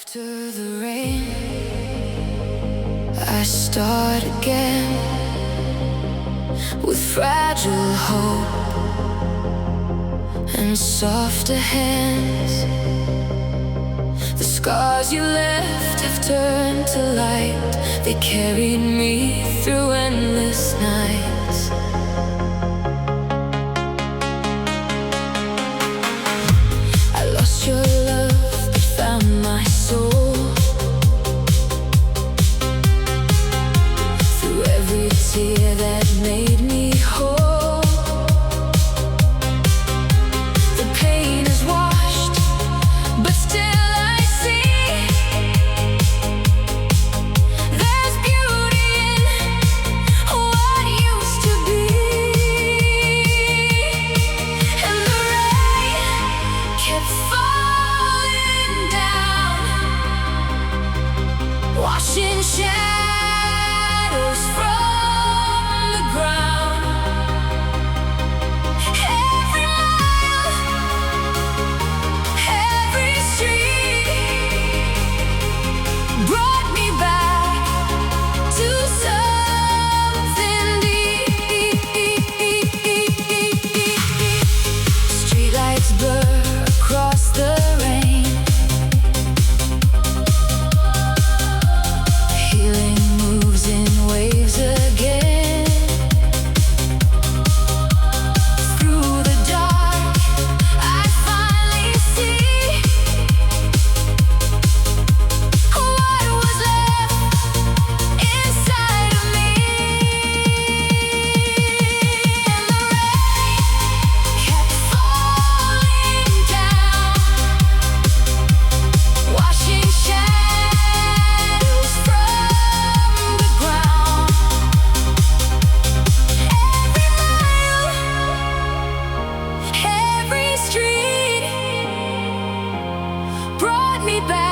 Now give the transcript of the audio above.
After the rain, I start again with fragile hope and softer hands. The scars you left have turned to light. They carried me through endless nights. I lost your love but found my soul. Through every tear that made me whole, the pain is washed, but still I see there's beauty in what used to be. And the rain kept falling down, washing shadows from the ground. Every mile, every street brought me back to something deep. Streetlights blur across the rain. Healing moves in waves again. Through the dark, I finally see what was left inside of me. And the rain kept falling down, washing shadows from the ground. Every mile, every street brought me back